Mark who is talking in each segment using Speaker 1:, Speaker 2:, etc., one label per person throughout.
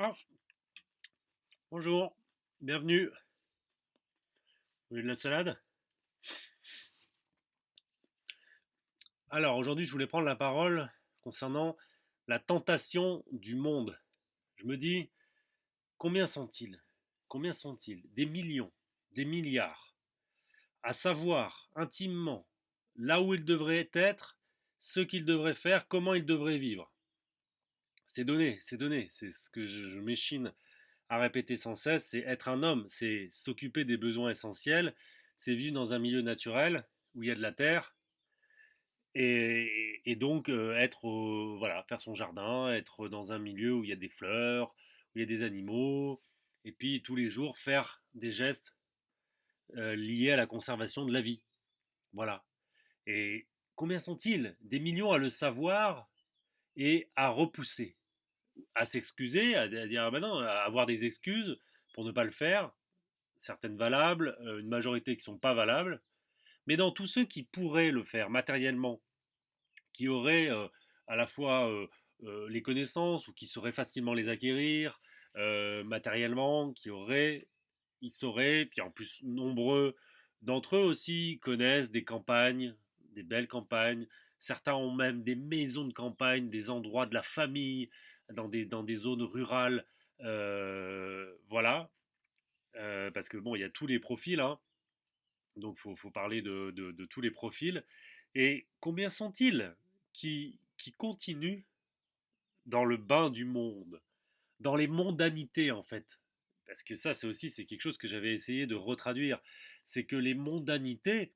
Speaker 1: Ah, bonjour, bienvenue. Vous voulez de la salade? Alors, aujourd'hui, je voulais prendre la parole concernant la tentation du monde. Je me dis, combien sont-ils? Combien sont-ils? Des millions, des milliards, à savoir intimement là où ils devraient être, ce qu'ils devraient faire, comment ils devraient vivre. C'est donné, c'est ce que je m'échine à répéter sans cesse, c'est être un homme, c'est s'occuper des besoins essentiels, c'est vivre dans un milieu naturel où il y a de la terre, et donc être voilà, faire son jardin, être dans un milieu où il y a des fleurs, où il y a des animaux, et puis tous les jours faire des gestes liés à la conservation de la vie. Voilà. Et combien sont-ils? Des millions à le savoir et à repousser, à s'excuser, à dire ah ben non, à avoir des excuses pour ne pas le faire, certaines valables, une majorité qui ne sont pas valables. Mais dans tous ceux qui pourraient le faire matériellement, qui auraient à la fois les connaissances ou qui sauraient facilement les acquérir matériellement, ils sauraient, puis en plus nombreux d'entre eux aussi connaissent des campagnes, des belles campagnes. Certains ont même des maisons de campagne, des endroits de la famille dans des zones rurales. Voilà. Parce que bon, il y a tous les profils, hein, donc faut parler de tous les profils. Et combien sont-ils qui continuent dans le bain du monde, dans les mondanités en fait? Parce que ça, c'est aussi c'est quelque chose que j'avais essayé de retraduire. C'est que les mondanités,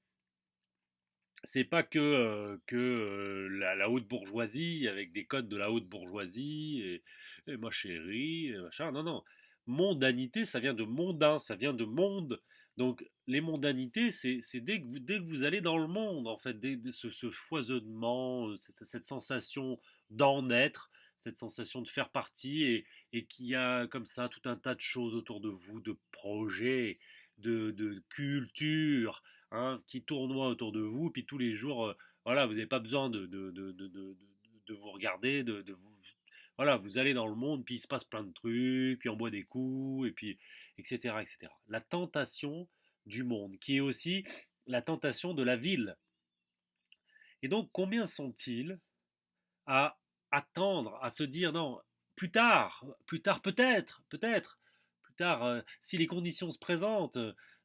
Speaker 1: c'est pas que la haute bourgeoisie avec des codes de la haute bourgeoisie et ma chérie, et machin. Non, non. Mondanité, ça vient de mondain, ça vient de monde. Donc les mondanités, c'est dès que vous allez dans le monde, en fait, ce foisonnement, cette sensation d'en être, cette sensation de faire partie et qu'il y a comme ça tout un tas de choses autour de vous, de projets, de culture, hein, qui tournoient autour de vous, puis tous les jours, voilà, vous n'avez pas besoin de vous regarder, de vous... Voilà, vous allez dans le monde, puis il se passe plein de trucs, puis on boit des coups, et puis, etc., etc. La tentation du monde, qui est aussi la tentation de la ville. Et donc, combien sont-ils à attendre, à se dire, non, plus tard peut-être, plus tard, si les conditions se présentent,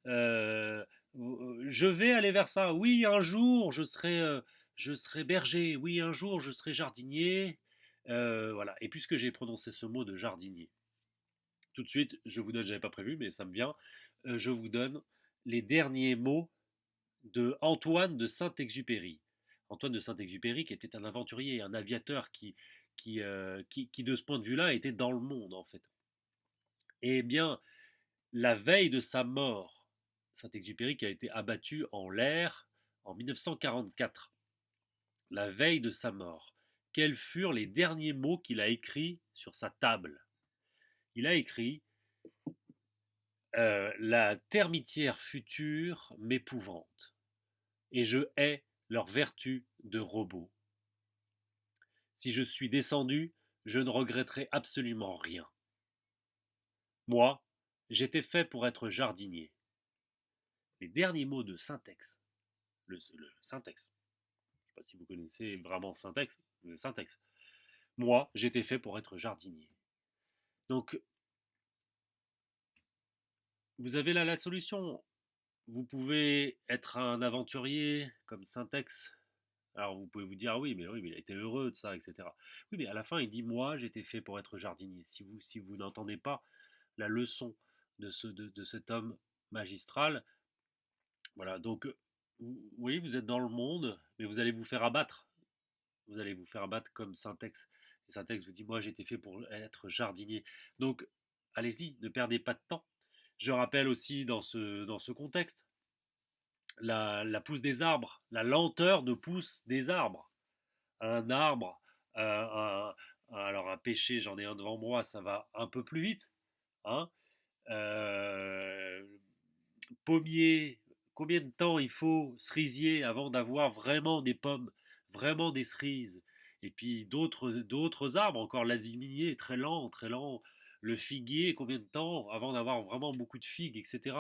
Speaker 1: je vais aller vers ça. Oui, un jour, je serai berger. Oui, un jour, je serai jardinier. Voilà. Et puisque j'ai prononcé ce mot de jardinier, tout de suite, je vous donne, j'avais pas prévu, mais ça me vient, je vous donne les derniers mots de Antoine de Saint-Exupéry. Antoine de Saint-Exupéry, qui était un aventurier, un aviateur qui, de ce point de vue-là, était dans le monde, en fait. Eh bien, la veille de sa mort, Saint-Exupéry qui a été abattu en l'air en 1944, la veille de sa mort, quels furent les derniers mots qu'il a écrits sur sa table? Il a écrit la termitière future m'épouvante, et je hais leur vertu de robot. Si je suis descendu, je ne regretterai absolument rien. Moi, j'étais fait pour être jardinier. Les derniers mots de Syntex, le Syntex, je ne sais pas si vous connaissez vraiment Syntex, le Syntex. Moi, j'étais fait pour être jardinier. Donc, vous avez là la solution. Vous pouvez être un aventurier comme Syntex. Alors, vous pouvez vous dire, ah oui, mais il a été heureux de ça, etc. Oui, mais à la fin, il dit, moi, j'étais fait pour être jardinier. Si vous n'entendez pas la leçon de cet homme magistral. Voilà, donc oui, vous êtes dans le monde, mais vous allez vous faire abattre. Vous allez vous faire abattre comme Syntex. Et Syntex vous dit, moi j'étais fait pour être jardinier. Donc allez-y, ne perdez pas de temps. Je rappelle aussi dans ce contexte la pousse des arbres, la lenteur de pousse des arbres. Un arbre, alors un pêcher, j'en ai un devant moi, ça va un peu plus vite. Hein. Euh, Pommier, combien de temps il faut cerisier avant d'avoir vraiment des pommes, vraiment des cerises. Et puis d'autres arbres, encore l'aziminier, très lent, très lent. Le figuier, combien de temps avant d'avoir vraiment beaucoup de figues, etc.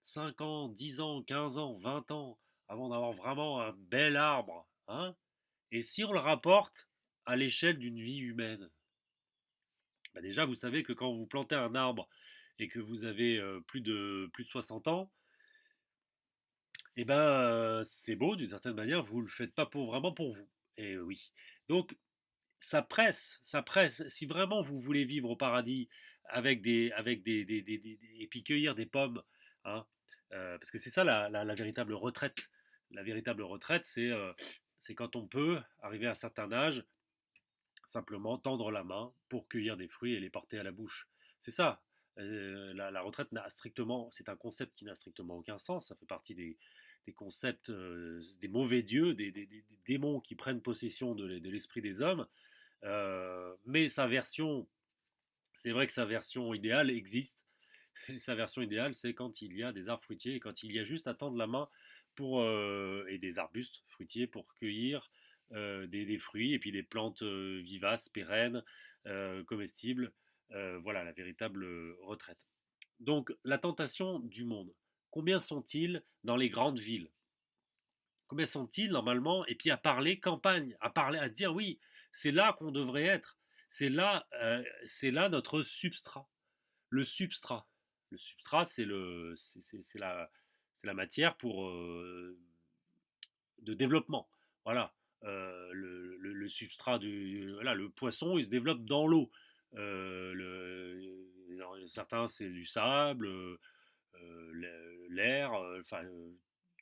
Speaker 1: 5 ans, 10 ans, 15 ans, 20 ans avant d'avoir vraiment un bel arbre, hein. Et si on le rapporte à l'échelle d'une vie humaine, bah déjà, vous savez que quand vous plantez un arbre et que vous avez plus de 60 ans, eh ben, c'est beau d'une certaine manière, vous ne le faites pas vraiment pour vous. Et oui. Donc, ça presse, ça presse. Si vraiment vous voulez vivre au paradis et puis cueillir des pommes, hein, parce que c'est ça la véritable retraite. La véritable retraite, c'est quand on peut arriver à un certain âge, simplement tendre la main pour cueillir des fruits et les porter à la bouche. C'est ça. La retraite n'a strictement, c'est un concept qui n'a strictement aucun sens. Ça fait partie des concepts, des mauvais dieux, des démons qui prennent possession de l'esprit des hommes. Mais sa version, c'est vrai que sa version idéale existe. Et sa version idéale, c'est quand il y a des arbres fruitiers et quand il y a juste à tendre la main et des arbustes fruitiers pour cueillir des fruits et puis des plantes vivaces, pérennes, comestibles. Voilà la véritable retraite. Donc la tentation du monde. Combien sont-ils dans les grandes villes? Combien sont-ils normalement? Et puis à parler campagne, à parler, à dire oui, c'est là qu'on devrait être. C'est là notre substrat. Le substrat. Le substrat, c'est la matière de développement. Voilà. Le substrat voilà, le poisson, il se développe dans l'eau. Certains, c'est du sable, l'air, enfin,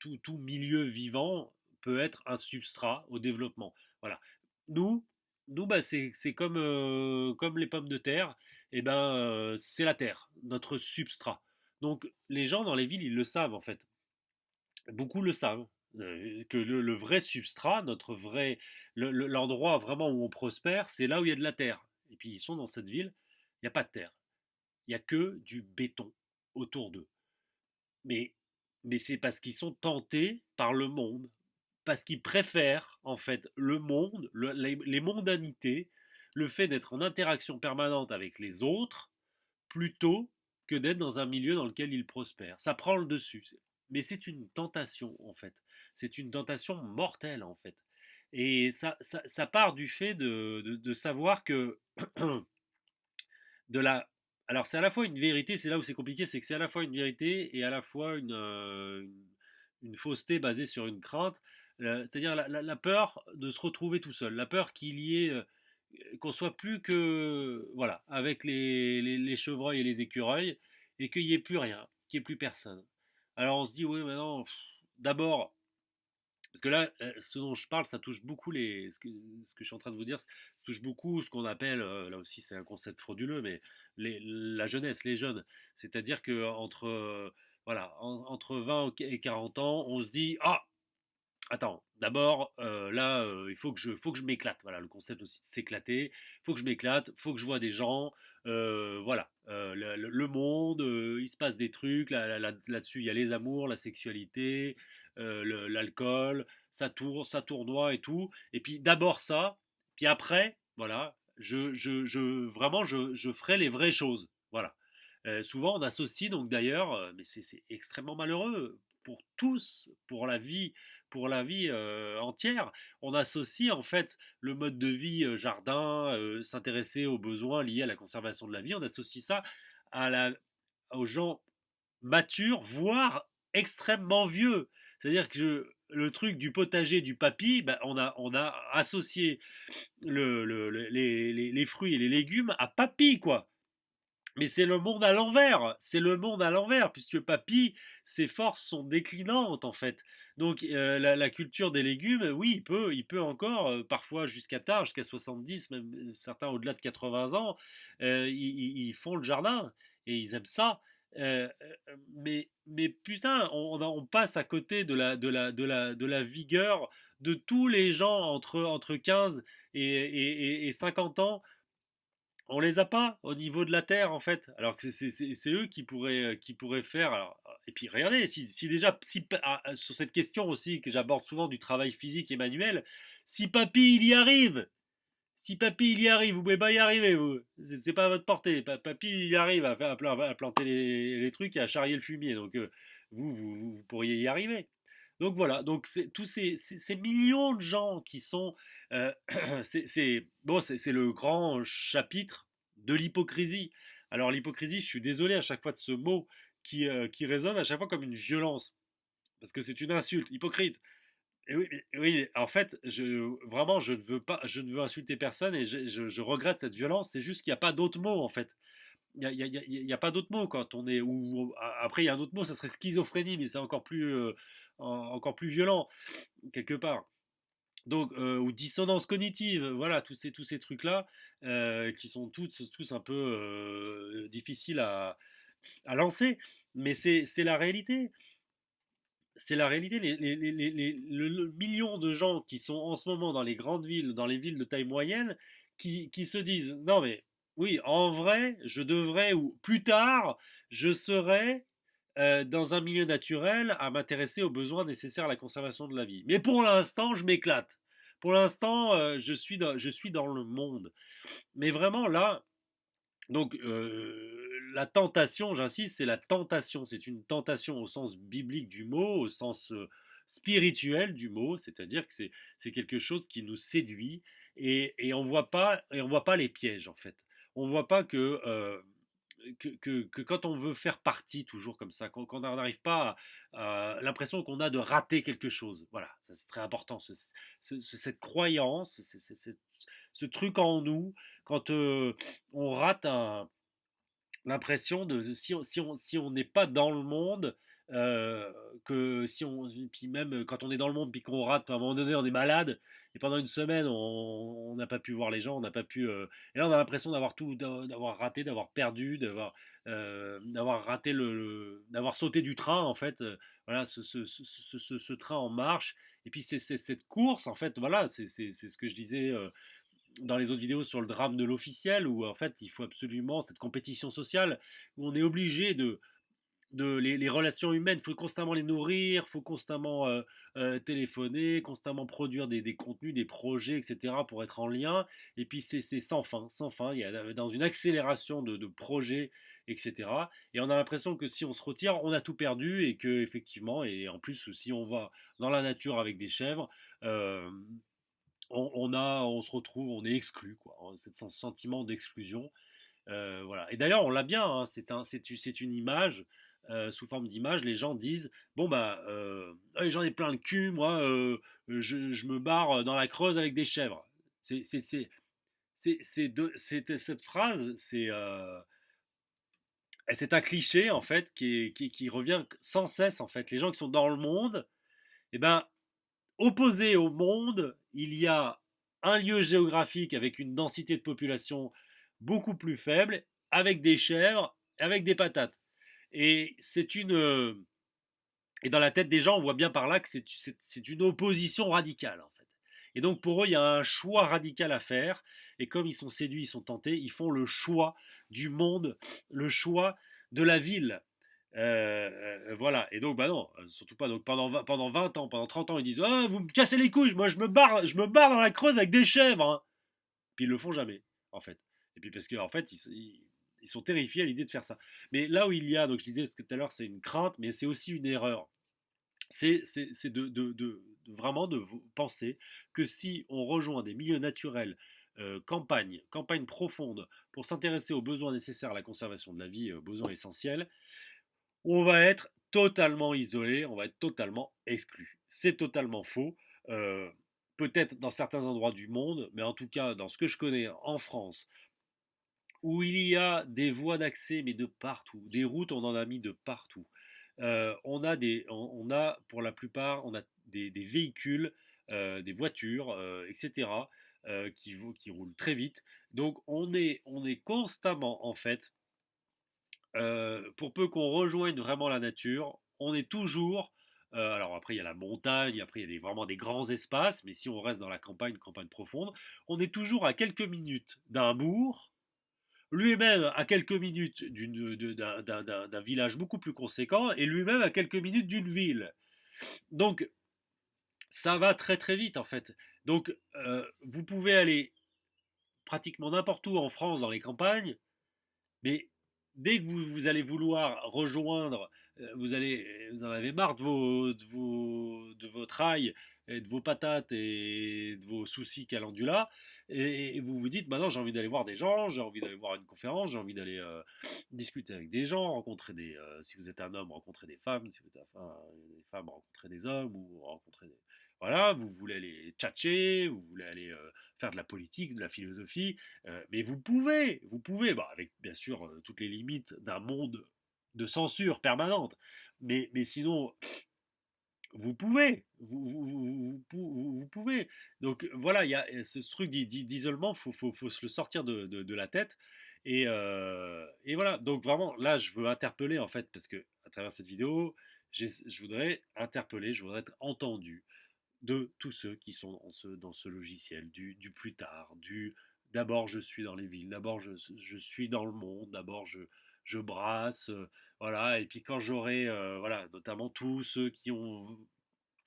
Speaker 1: tout milieu vivant peut être un substrat au développement. Voilà. Nous, nous bah, c'est comme les pommes de terre, et ben, c'est la terre, notre substrat. Donc les gens dans les villes, ils le savent en fait. Beaucoup le savent. Que le vrai substrat, l'endroit vraiment où on prospère, c'est là où il y a de la terre. Et puis ils sont dans cette ville, il n'y a pas de terre. Il n'y a que du béton autour d'eux. Mais, mais c'est parce qu'ils sont tentés par le monde, parce qu'ils préfèrent en fait le monde, les mondanités, le fait d'être en interaction permanente avec les autres, plutôt que d'être dans un milieu dans lequel ils prospèrent. Ça prend le dessus. Mais c'est une tentation en fait. C'est une tentation mortelle en fait. Et ça part du fait de savoir que de la. Alors c'est à la fois une vérité, c'est là où c'est compliqué, c'est que c'est à la fois une vérité et à la fois une fausseté basée sur une crainte, c'est-à-dire la peur de se retrouver tout seul, la peur qu'il y ait, qu'on soit plus que, voilà, avec les chevreuils et les écureuils, et qu'il n'y ait plus rien, qu'il n'y ait plus personne. Alors on se dit, oui, maintenant, d'abord, parce que là, ce dont je parle, ça touche beaucoup ce que je suis en train de vous dire, ça touche beaucoup ce qu'on appelle, là aussi c'est un concept frauduleux, mais la jeunesse, les jeunes. C'est-à-dire que voilà, entre 20 et 40 ans, on se dit, ah, attends, d'abord, là, faut que je m'éclate. Voilà, le concept aussi de s'éclater. Il faut que je m'éclate, il faut que je vois des gens. Voilà, le monde, il se passe des trucs. Là-dessus, il y a les amours, la sexualité, l'alcool, ça tournoie et tout. Et puis d'abord ça, puis après, voilà, vraiment, je ferai les vraies choses. Voilà. Souvent, on associe donc d'ailleurs, mais c'est extrêmement malheureux pour tous, pour la vie entière. On associe en fait le mode de vie jardin, s'intéresser aux besoins liés à la conservation de la vie, on associe ça à aux gens matures, voire extrêmement vieux. C'est-à-dire que le truc du potager du papy, bah, on a associé les fruits et les légumes à papy, quoi. Mais c'est le monde à l'envers, c'est le monde à l'envers, puisque Papy, ses forces sont déclinantes en fait. Donc la culture des légumes, oui, il peut encore, parfois jusqu'à tard, jusqu'à 70, même certains au-delà de 80 ans, ils font le jardin et ils aiment ça. Mais putain, on passe à côté de la vigueur de tous les gens entre 15 et 50 ans. On les a pas au niveau de la Terre en fait. Alors que c'est eux qui pourraient faire. Alors, et puis regardez, si déjà sur cette question aussi que j'aborde souvent du travail physique et manuel, si papy il y arrive, Si papy il y arrive, vous pouvez pas y arriver, vous. C'est pas à votre portée. Papy il y arrive à planter les trucs et à charrier le fumier. Donc vous pourriez y arriver. Donc voilà. Donc c'est tous ces millions de gens qui sont, euh, bon, c'est le grand chapitre de l'hypocrisie. Alors l'hypocrisie, je suis désolé à chaque fois de ce mot qui résonne à chaque fois comme une violence, parce que c'est une insulte, hypocrite. Et oui, oui, en fait, vraiment, je ne veux pas, je ne veux insulter personne et je regrette cette violence. C'est juste qu'il n'y a pas d'autre mot, en fait. Il y a pas d'autre mot quand on est. Après, il y a un autre mot, ça serait schizophrénie, mais c'est encore plus violent, quelque part. Donc, ou dissonance cognitive, voilà, tous ces trucs-là qui sont tous un peu difficiles à lancer. Mais c'est la réalité. C'est la réalité. Le million de gens qui sont en ce moment dans les grandes villes, dans les villes de taille moyenne, qui se disent, non mais oui, en vrai, je devrais, ou plus tard, je serai dans un milieu naturel à m'intéresser aux besoins nécessaires à la conservation de la vie. Mais pour l'instant, je m'éclate. Pour l'instant, je suis dans le monde. Mais vraiment, là, donc, la tentation, j'insiste, c'est la tentation. C'est une tentation au sens biblique du mot, au sens spirituel du mot, c'est-à-dire que c'est quelque chose qui nous séduit et on voit pas les pièges en fait. On voit pas que quand on veut faire partie toujours comme ça, quand on n'arrive pas à l'impression qu'on a de rater quelque chose. Voilà, ça c'est très important. Cette croyance, ce truc en nous, quand on rate l'impression de si on n'est pas dans le monde, que si on puis même quand on est dans le monde puis qu'on rate à un moment donné on est malade et pendant une semaine on n'a pas pu voir les gens, on n'a pas pu et là on a l'impression d'avoir tout d'avoir raté, d'avoir perdu, d'avoir raté d'avoir sauté du train en fait, voilà ce train en marche et puis c'est cette course en fait, voilà c'est ce que je disais dans les autres vidéos sur le drame de l'officiel, où en fait il faut absolument cette compétition sociale, où on est obligé les relations humaines, il faut constamment les nourrir, il faut constamment téléphoner, constamment produire des contenus, des projets, etc. pour être en lien. Et puis c'est sans fin, sans fin. Il y a dans une accélération de projets, etc. Et on a l'impression que si on se retire, on a tout perdu et que effectivement, et en plus si on va dans la nature avec des chèvres, on se retrouve, on est exclu, quoi. C'est ce sentiment d'exclusion. Voilà. Et d'ailleurs, on l'a bien, hein, c'est une image, sous forme d'image, les gens disent, bon bah, j'en ai plein le cul, moi, je me barre dans la Creuse avec des chèvres. C'est, c'est, c'est, cette phrase, c'est un cliché, en fait, qui revient sans cesse, en fait. Les gens qui sont dans le monde, eh ben, opposé au monde, il y a un lieu géographique avec une densité de population beaucoup plus faible, avec des chèvres, avec des patates. Et c'est et dans la tête des gens, on voit bien par là que c'est une opposition radicale en fait. Et donc pour eux, il y a un choix radical à faire. Et comme ils sont séduits, ils sont tentés, ils font le choix du monde, le choix de la ville. Voilà. Et donc, bah non, surtout pas. Donc pendant 20 ans, pendant 30 ans, ils disent ah, vous me cassez les couilles, moi je me barre dans la Creuse avec des chèvres. Hein. Puis ils le font jamais, en fait. Et puis parce qu'en en fait, ils sont terrifiés à l'idée de faire ça. Mais là où il y a, donc je disais parce que tout à l'heure, c'est une crainte, mais c'est aussi une erreur. C'est vraiment de penser que si on rejoint des milieux naturels, campagne profonde, pour s'intéresser aux besoins nécessaires à la conservation de la vie, aux besoins essentiels, on va être totalement isolé, on va être totalement exclu. C'est totalement faux. Euh, Peut-être dans certains endroits du monde, mais en tout cas dans ce que je connais en France, où il y a des voies d'accès, mais de partout, des routes, on en a mis de partout. On a pour la plupart, on a des véhicules, des voitures, etc., qui roulent très vite. Donc on est constamment, en fait, pour peu qu'on rejoigne vraiment la nature, on est toujours. Alors après, il y a la montagne, après, il y a vraiment des grands espaces, mais si on reste dans la campagne, campagne profonde, on est toujours à quelques minutes d'un bourg, lui-même à quelques minutes d'un village beaucoup plus conséquent, et lui-même à quelques minutes d'une ville. Donc, ça va très très vite en fait. Donc, vous pouvez aller pratiquement n'importe où en France, dans les campagnes, mais dès que vous allez vouloir rejoindre, vous en avez marre de votre ail, et de vos patates et de vos soucis calendula, et vous vous dites, maintenant j'ai envie d'aller voir des gens, j'ai envie d'aller voir une conférence, j'ai envie d'aller discuter avec des gens, rencontrer si vous êtes un homme, rencontrer des femmes, si vous êtes des femmes, rencontrer des hommes, ou rencontrer des... Voilà, vous voulez aller tchatcher, vous voulez aller faire de la politique, de la philosophie, mais vous pouvez, bah, avec bien sûr toutes les limites d'un monde de censure permanente, mais sinon, vous pouvez. Donc voilà, il y a ce truc d'isolement, faut se le sortir de la tête. Et voilà, donc vraiment, là, je veux interpeller, en fait, parce que à travers cette vidéo, je voudrais interpeller, je voudrais être entendu de tous ceux qui sont dans ce logiciel, du plus tard, du d'abord je suis dans les villes, d'abord je suis dans le monde, d'abord je brasse, voilà, et puis quand j'aurai, voilà, notamment tous ceux qui ont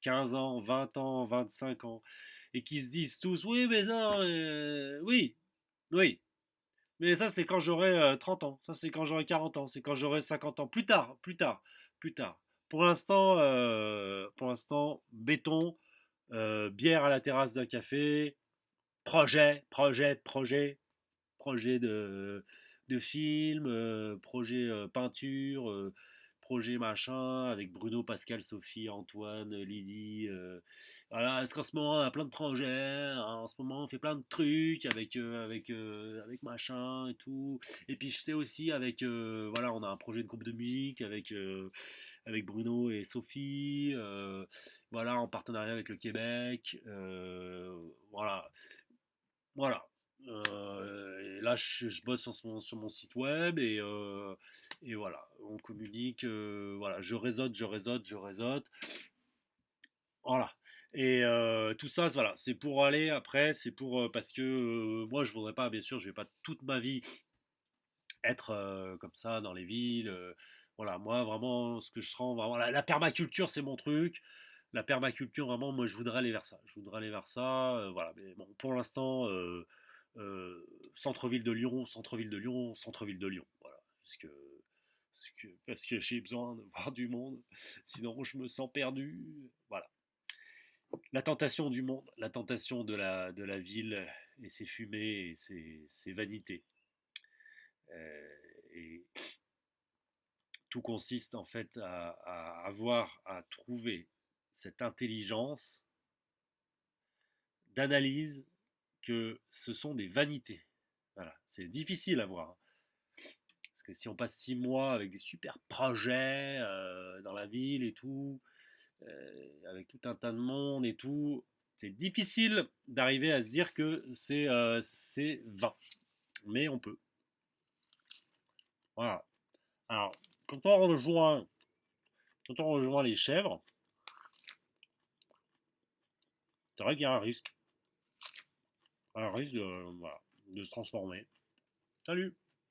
Speaker 1: 15 ans, 20 ans, 25 ans, et qui se disent tous, oui, mais non, oui, oui, mais ça c'est quand j'aurai 30 ans, ça c'est quand j'aurai 40 ans, c'est quand j'aurai 50 ans, plus tard, plus tard, plus tard. Pour l'instant, béton, bière à la terrasse d'un café, projet de film, projet peinture, projet machin, avec Bruno, Pascal, Sophie, Antoine, Lydie. Voilà, est-ce qu'en ce moment on a plein de projets, hein, en ce moment on fait plein de trucs avec machin et tout. Et puis je sais aussi voilà, on a un projet de groupe de musique avec Bruno et Sophie, voilà, en partenariat avec le Québec, voilà, voilà. Et là, je bosse sur mon site web et voilà, on communique, voilà, je réseaute, je réseaute, je réseaute, voilà. Et tout ça, voilà, c'est pour aller après, c'est pour parce que moi, je voudrais pas, bien sûr, je vais pas toute ma vie être comme ça dans les villes. Voilà, moi, vraiment, ce que je sens, vraiment, la permaculture, c'est mon truc. La permaculture, vraiment, moi, je voudrais aller vers ça. Je voudrais aller vers ça. Voilà, mais bon, pour l'instant, euh, centre-ville de Lyon, centre-ville de Lyon, centre-ville de Lyon. Voilà, parce que j'ai besoin de voir du monde. Sinon, je me sens perdu. Voilà. La tentation du monde, la tentation de la ville et ses fumées et ses vanités. Et tout consiste en fait à trouver cette intelligence d'analyse que ce sont des vanités. Voilà, c'est difficile à voir. Parce que si on passe 6 mois avec des super projets dans la ville et tout, avec tout un tas de monde et tout, c'est difficile d'arriver à se dire que c'est vain. Mais on peut. Voilà. Alors, quand on rejoint, quand on rejoint les chèvres, c'est vrai qu'il y a un risque de, voilà, de se transformer. Salut!